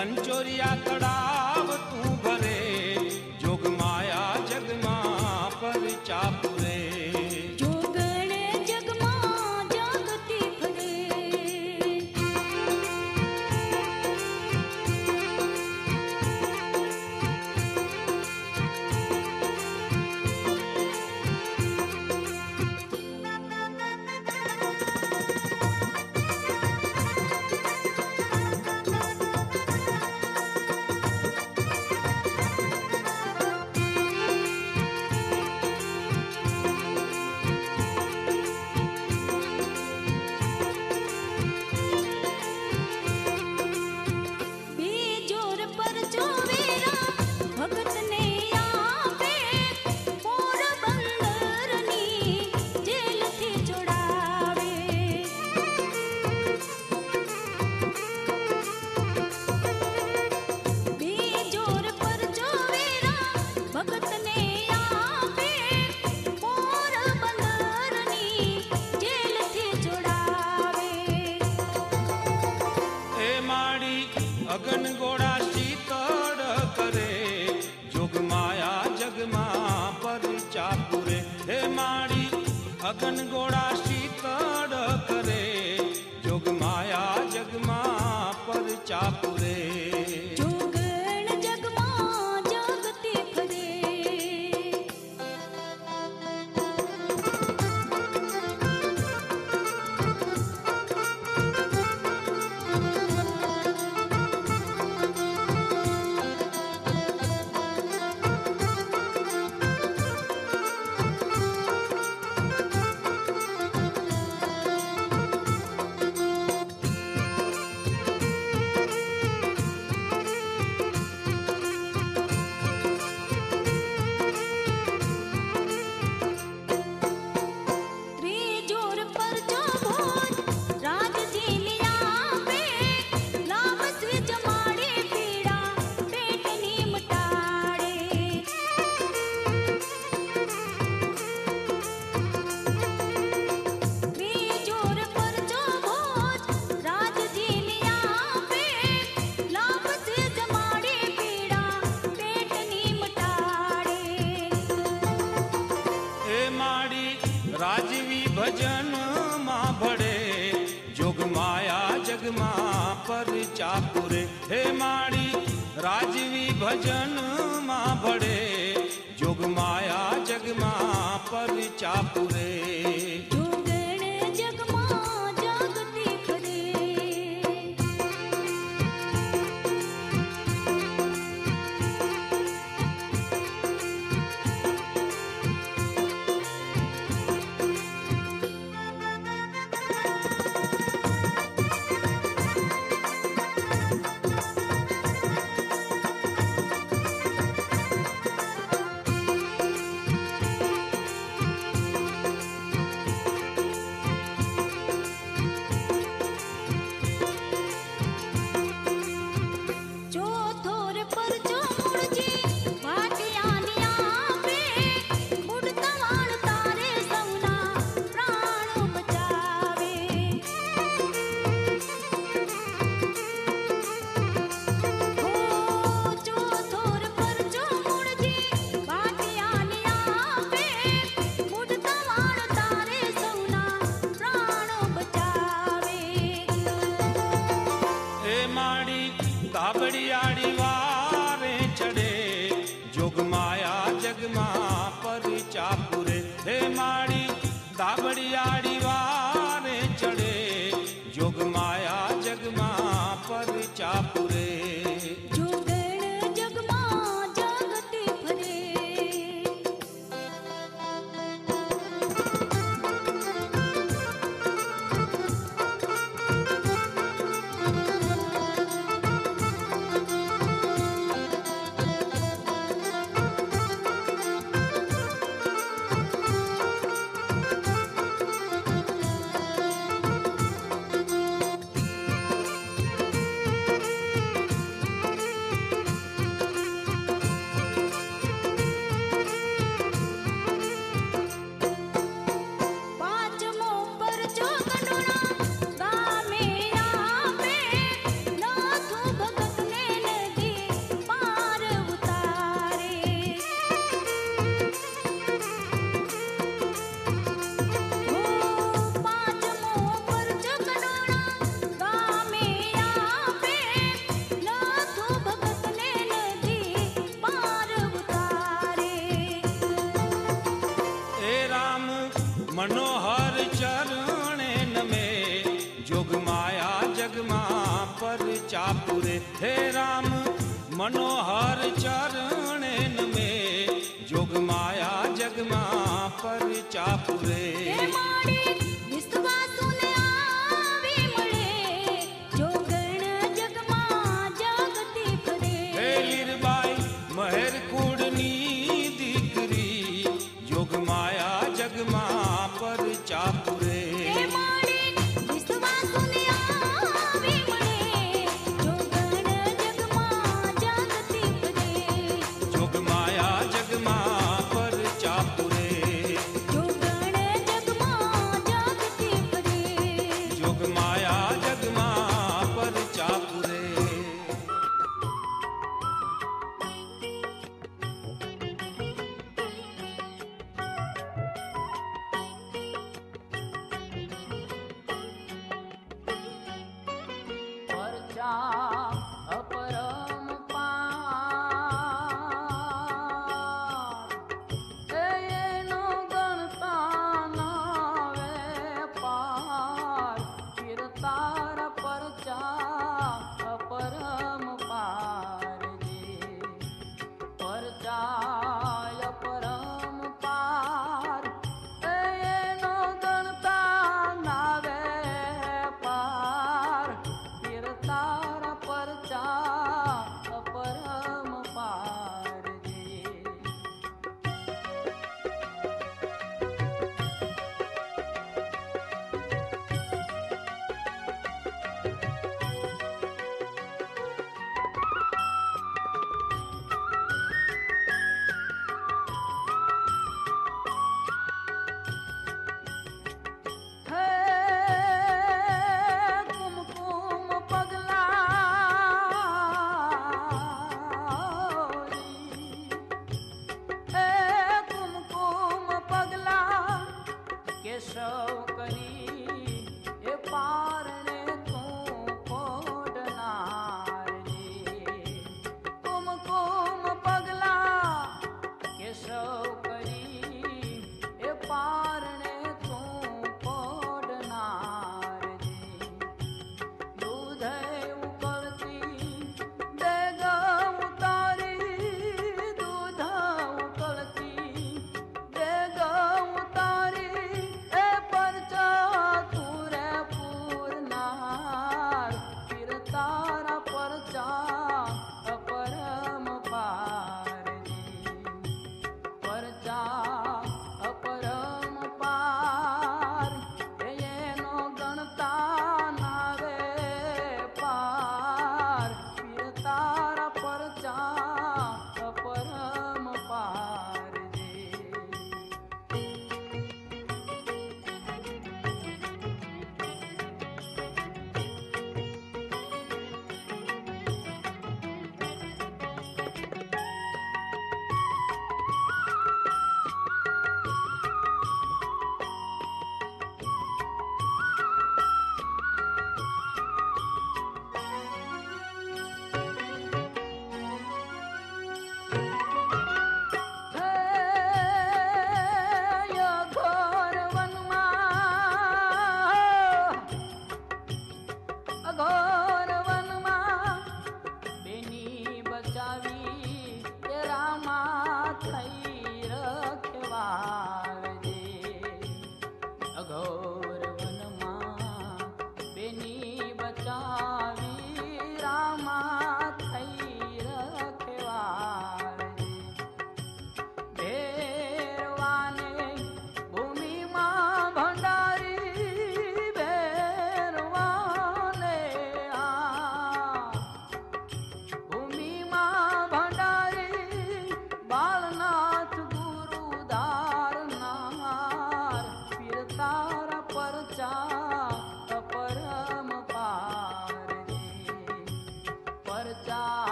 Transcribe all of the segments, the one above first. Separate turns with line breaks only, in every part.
कंचोरिया तड़ाव तू भरे, जोग माया जग मां परचा पुरे।
जोगण जग मां जागती फरे। बेजोर पर जो वेरा भगत ने आपे, पोरबंदरनी जेल थी छुड़ावे। बेजोर पर जो वेरा भगत ने आपे, पोरबंदरनी जेल थी छुड़ावे।
ए माड़ी अगन गोड़ा शीतड़ करे, जोग माया जग मां परचा पुरे। हे माड़ी अगन गोड़ा शीतड़ करे, जोग माया जग मां परचा पुरे।
जोगण जग मां जागती फरे। त्रिजोर पर जो भोज राज झीलिया पे, लाभ से जमाड़े पीड़ा पेट निमटाड़े। त्रिजोर पर जो भोज राज झीलिया पे, लाभ से जमाड़े पीड़ा पेट निमटाड़े।
ए माड़ी राजवी भजन मां भड़े, जोग माया जग मां परचा पुरे। हे माड़ी राजवी भजन मां भड़े, जोग माया जग मां परचा पुरे।
जोगण जग मां जागती फरे। चौथोर पर जो मुड़जी भाटियानिया पे, बुड़ता वाण तारे सौना प्राण बचावे। हो चौथोर पर जो मुड़जी भाटियानिया पे, बुड़ता वाण तारे सौना प्राण बचावे।
ए माड़ी दाबड़ियाड़ी वारे चढ़े, जोग माया जग मां परचा पुरे। हे माड़ी दाबड़ियाड़ी वारे चढ़े, जोग माया जग मां परचा पुरे।
जोगण जग मां जागती फरे।
चापुरे हे राम मनोहर चरणेन में जोग माया जगमा पर चापुरे
हे माड़ी विश्वासुने आवी मळे जो गण जगमा जागती फरे
हे लीरबाई महर कुड़नी दीकरी जोग माया जगमा पर चापुरे
हे माड़ी विश्वासुने आवी मळे जो गण जगमा जागती फरे
जोग माया जगमा पर चापुरे
जो गण जगमा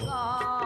ગા